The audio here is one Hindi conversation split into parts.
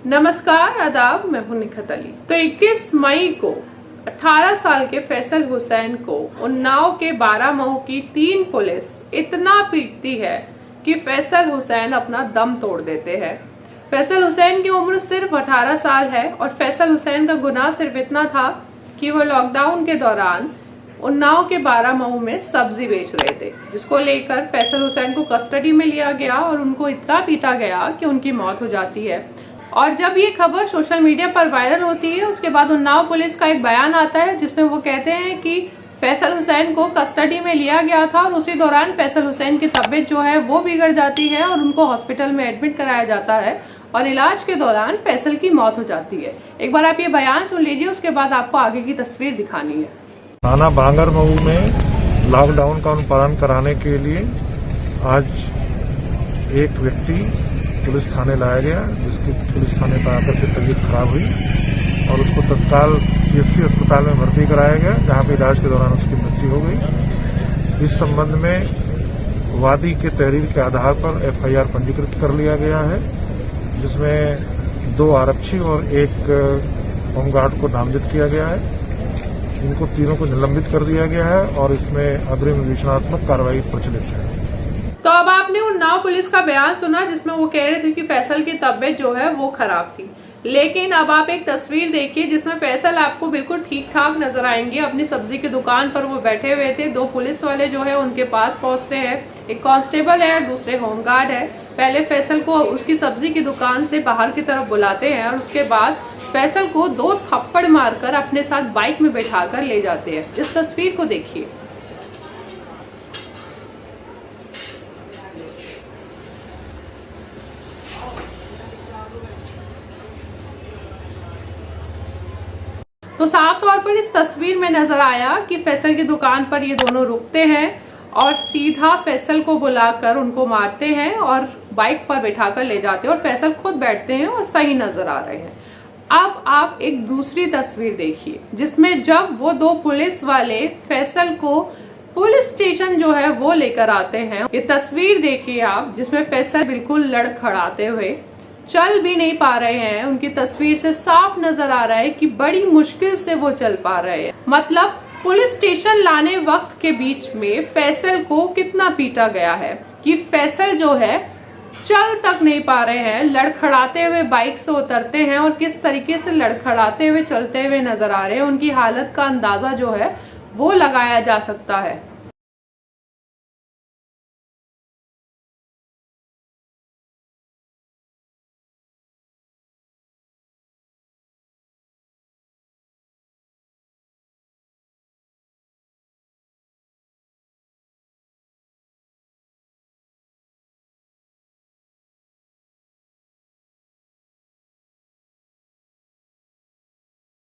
नमस्कार, आदाब। मैं हूं निखत अली। तो 21 मई को 18 साल के फैसल हुसैन को उन्नाव के 12 मऊ की 3 पुलिस इतना पीटती है कि फैसल हुसैन अपना दम तोड़ देते हैं। फैसल हुसैन की उम्र सिर्फ 18 साल है और फैसल हुसैन का गुनाह सिर्फ इतना था कि वो लॉकडाउन के दौरान उन्नाव के 12 मऊ में सब्जी बेच रहे थे, जिसको लेकर फैसल हुसैन को कस्टडी में लिया गया और उनको इतना पीटा गया कि उनकी मौत हो जाती है। और जब ये खबर सोशल मीडिया पर वायरल होती है, उसके बाद उन्नाव पुलिस का एक बयान आता है जिसमें वो कहते हैं कि फैसल हुसैन को कस्टडी में लिया गया था और उसी दौरान फैसल हुसैन की तबीयत जो है वो बिगड़ जाती है और उनको हॉस्पिटल में एडमिट कराया जाता है और इलाज के दौरान फैसल की मौत हो जाती है। एक बार आप ये बयान सुन लीजिए, उसके बाद आपको आगे की तस्वीर दिखानी है। थाना बांगर मऊ में लॉकडाउन का पालन कराने के लिए आज एक व्यक्ति पुलिस थाने लाया गया, जिसकी पुलिस थाने पर आकर के तबीयत खराब हुई और उसको तत्काल सीएससी अस्पताल में भर्ती कराया गया, जहां पे इलाज के दौरान उसकी मृत्यु हो गई। इस संबंध में वादी के तहरीर के आधार पर एफआईआर पंजीकृत कर लिया गया है, जिसमें 2 आरक्षी और 1 होमगार्ड को नामजद किया गया है। इनको तीनों को निलंबित कर दिया गया है और इसमें अग्रिम विवेचनात्मक कार्रवाई प्रचलित है। तो अब आपने उन्नाव पुलिस का बयान सुना जिसमें वो कह रहे थे कि फैसल की तबीयत जो है वो खराब थी, लेकिन अब आप एक तस्वीर देखिए जिसमें फैसल आपको बिल्कुल ठीक ठाक नजर आएंगे। अपनी सब्जी की दुकान पर वो बैठे हुए थे। 2 पुलिस वाले जो है उनके पास पहुंचते हैं, एक कांस्टेबल है, दूसरे होमगार्ड है। पहले फैसल को उसकी सब्जी की दुकान से बाहर की तरफ बुलाते हैं और उसके बाद फैसल को 2 थप्पड़ मारकर अपने साथ बाइक में बैठाकर ले जाते हैं। इस तस्वीर को देखिए। तो साफ तौर पर इस तस्वीर में नजर आया कि फैसल की दुकान पर ये दोनों रुकते हैं और सीधा फैसल को बुलाकर उनको मारते हैं और बाइक पर बैठाकर ले जाते हैं और फैसल खुद बैठते हैं और सही नजर आ रहे हैं। अब आप एक दूसरी तस्वीर देखिए जिसमें जब वो 2 पुलिस वाले फैसल को पुलिस स्टेशन जो है वो लेकर आते हैं। ये तस्वीर देखिए आप, जिसमें फैसल बिल्कुल लड़खड़ाते हुए चल भी नहीं पा रहे हैं। उनकी तस्वीर से साफ नजर आ रहा है कि बड़ी मुश्किल से वो चल पा रहे हैं। मतलब पुलिस स्टेशन लाने वक्त के बीच में फैसल को कितना पीटा गया है कि फैसल जो है चल तक नहीं पा रहे हैं, लड़खड़ाते हुए बाइक से उतरते हैं और किस तरीके से लड़खड़ाते हुए चलते हुए नजर आ रहे हैं। उनकी हालत का अंदाजा जो है वो लगाया जा सकता है।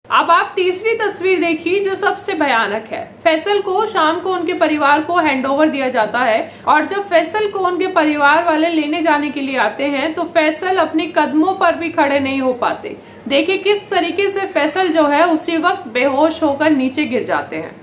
अब आप तीसरी तस्वीर देखिए जो सबसे भयानक है। फैसल को शाम को उनके परिवार को हैंडओवर दिया जाता है और जब फैसल को उनके परिवार वाले लेने जाने के लिए आते हैं तो फैसल अपने कदमों पर भी खड़े नहीं हो पाते। देखिए किस तरीके से फैसल जो है उसी वक्त बेहोश होकर नीचे गिर जाते हैं।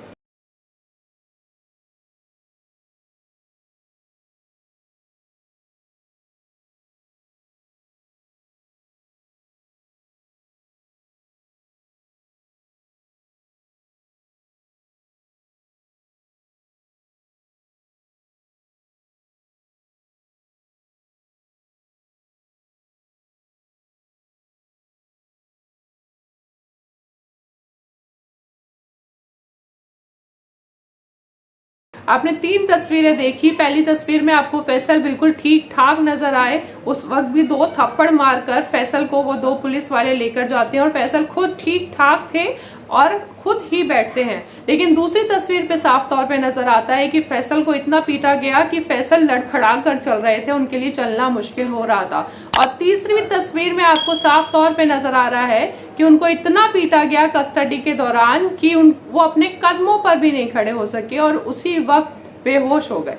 आपने 3 तस्वीरें देखी। पहली तस्वीर में आपको फैसल बिल्कुल ठीक ठाक नजर आए, उस वक्त भी 2 थप्पड़ मारकर फैसल को वो 2 पुलिस वाले लेकर जाते हैं और फैसल खुद ठीक ठाक थे और खुद ही बैठते हैं। लेकिन दूसरी तस्वीर पे साफ तौर पे नजर आता है कि फैसल को इतना पीटा गया कि फैसल लड़खड़ा कर चल रहे थे, उनके लिए चलना मुश्किल हो रहा था। और तीसरी तस्वीर में आपको साफ तौर पे नजर आ रहा है कि उनको इतना पीटा गया कस्टडी के दौरान कि वो अपने कदमों पर भी नहीं खड़े हो सके और उसी वक्त बेहोश हो गए।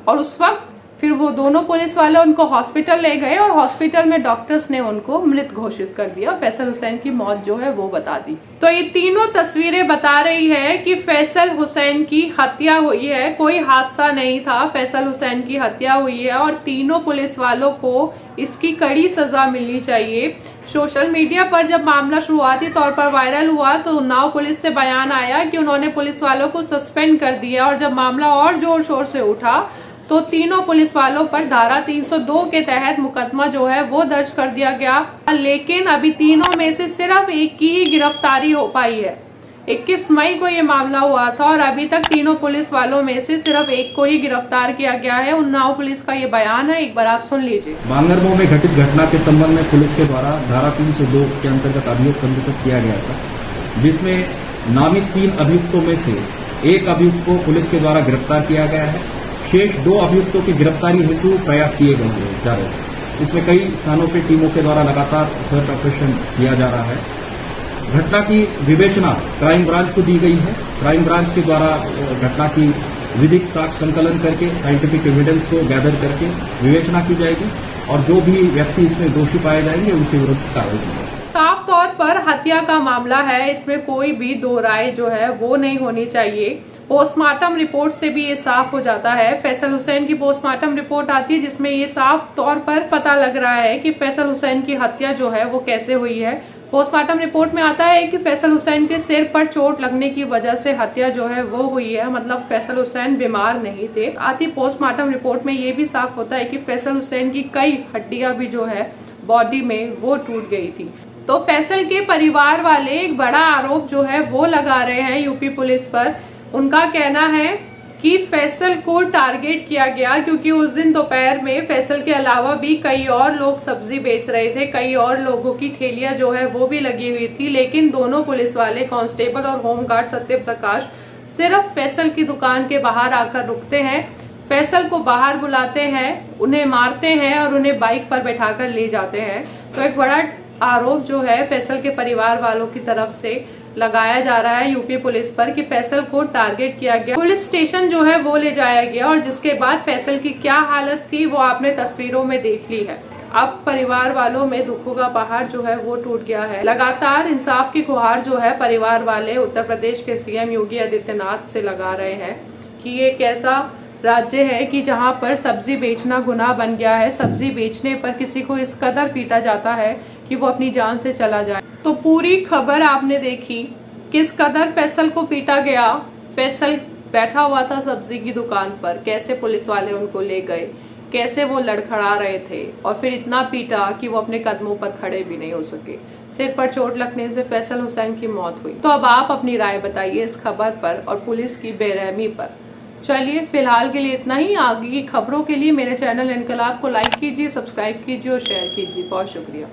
और उस वक्त फिर वो दोनों पुलिस वाले उनको हॉस्पिटल ले गए और हॉस्पिटल में डॉक्टर्स ने उनको मृत घोषित कर दिया। फैसल हुसैन की मौत जो है वो बता दी। तो ये तीनों तस्वीरें बता रही है कि फैसल हुसैन की हत्या हुई है, कोई हादसा नहीं था, फैसल हुसैन की हत्या हुई है और तीनों पुलिस वालों को इसकी कड़ी सजा मिलनी चाहिए। सोशल मीडिया पर जब मामला शुरुआती तौर पर वायरल हुआ तो उन्नाव पुलिस से बयान आया कि उन्होंने पुलिस वालों को सस्पेंड कर दिया और जब मामला और जोर शोर से उठा तो तीनों पुलिस वालों पर धारा 302 के तहत मुकदमा जो है वो दर्ज कर दिया गया। लेकिन अभी तीनों में से सिर्फ एक की ही गिरफ्तारी हो पाई है। 21 मई को ये मामला हुआ था और अभी तक तीनों पुलिस वालों में से सिर्फ एक को ही गिरफ्तार किया गया है। उन्नाव पुलिस का ये बयान है, एक बार आप सुन लीजिए। बांगरमऊ में घटित घटना के संबंध में पुलिस के द्वारा धारा 302 के अंतर्गत अभियोग पंजीकृत किया गया था, जिसमें नामित 3 अभियुक्तों में से एक अभियुक्त को पुलिस के द्वारा गिरफ्तार किया गया है। शेष 2 अभियुक्तों की गिरफ्तारी हेतु प्रयास किए गए जा रहे हैं। इसमें कई स्थानों पर टीमों के द्वारा लगातार सर्च ऑपरेशन किया जा रहा है। घटना की विवेचना क्राइम ब्रांच को दी गई है। क्राइम ब्रांच के द्वारा घटना की विधिक साक्ष्य संकलन करके साइंटिफिक एविडेंस को गैदर करके विवेचना की जाएगी और जो भी व्यक्ति इसमें दोषी पाए जाएंगे उनके विरुद्ध कार्रवाई की जाएगी। साफ तौर पर हत्या का मामला है, इसमें कोई भी दो राय जो है वो नहीं होनी चाहिए। पोस्टमार्टम रिपोर्ट से भी ये साफ हो जाता है। फैसल हुसैन की पोस्टमार्टम रिपोर्ट आती है जिसमें ये साफ तौर पर पता लग रहा है कि फैसल हुसैन की हत्या जो है वो कैसे हुई है। पोस्टमार्टम रिपोर्ट में आता है कि फैसल हुसैन के सिर पर चोट लगने की वजह से हत्या जो है वो हुई है, मतलब फैसल हुसैन बीमार नहीं थे। आती पोस्टमार्टम रिपोर्ट में ये भी साफ होता है कि फैसल हुसैन की कई हड्डियां भी जो है बॉडी में वो टूट गई थी। तो फैसल के परिवार वाले एक बड़ा आरोप जो है वो लगा रहे हैं यूपी पुलिस पर। उनका कहना है कि फैसल को टारगेट किया गया क्योंकि उस दिन दोपहर में फैसल के अलावा भी कई और लोग सब्जी बेच रहे थे, कई और लोगों की ठेलियां जो है वो भी लगी हुई थी, लेकिन दोनों पुलिस वाले कांस्टेबल और होमगार्ड सत्य प्रकाश सिर्फ फैसल की दुकान के बाहर आकर रुकते हैं, फैसल को बाहर बुलाते हैं, उन्हें मारते हैं और उन्हें बाइक पर बैठाकर ले जाते हैं। तो एक बड़ा आरोप जो है फैसल के परिवार वालों की तरफ से लगाया जा रहा है यूपी पुलिस पर कि फैसल को टारगेट किया गया, पुलिस स्टेशन जो है वो ले जाया गया और जिसके बाद फैसल की क्या हालत थी वो आपने तस्वीरों में देख ली है। अब परिवार वालों में दुखों का पहाड़ जो है वो टूट गया है। लगातार इंसाफ की गुहार जो है परिवार वाले उत्तर प्रदेश के सीएम योगी आदित्यनाथ से लगा रहे हैं कि ये कैसा राज्य है कि जहां पर सब्जी बेचना गुनाह बन गया है। सब्जी बेचने पर किसी को इस कदर पीटा जाता है कि वो अपनी जान से चला जाए। तो पूरी खबर आपने देखी, किस कदर फैसल को पीटा गया। फैसल बैठा हुआ था सब्जी की दुकान पर, कैसे पुलिस वाले उनको ले गए, कैसे वो लड़खड़ा रहे थे और फिर इतना पीटा कि वो अपने कदमों पर खड़े भी नहीं हो सके। सिर पर चोट लगने से फैसल हुसैन की मौत हुई। तो अब आप अपनी राय बताइए इस खबर पर और पुलिस की बेरहमी पर। चलिए फिलहाल के लिए इतना ही। आगे की खबरों के लिए मेरे चैनल इनकलाब को लाइक कीजिए, सब्सक्राइब कीजिए और शेयर कीजिए। बहुत शुक्रिया।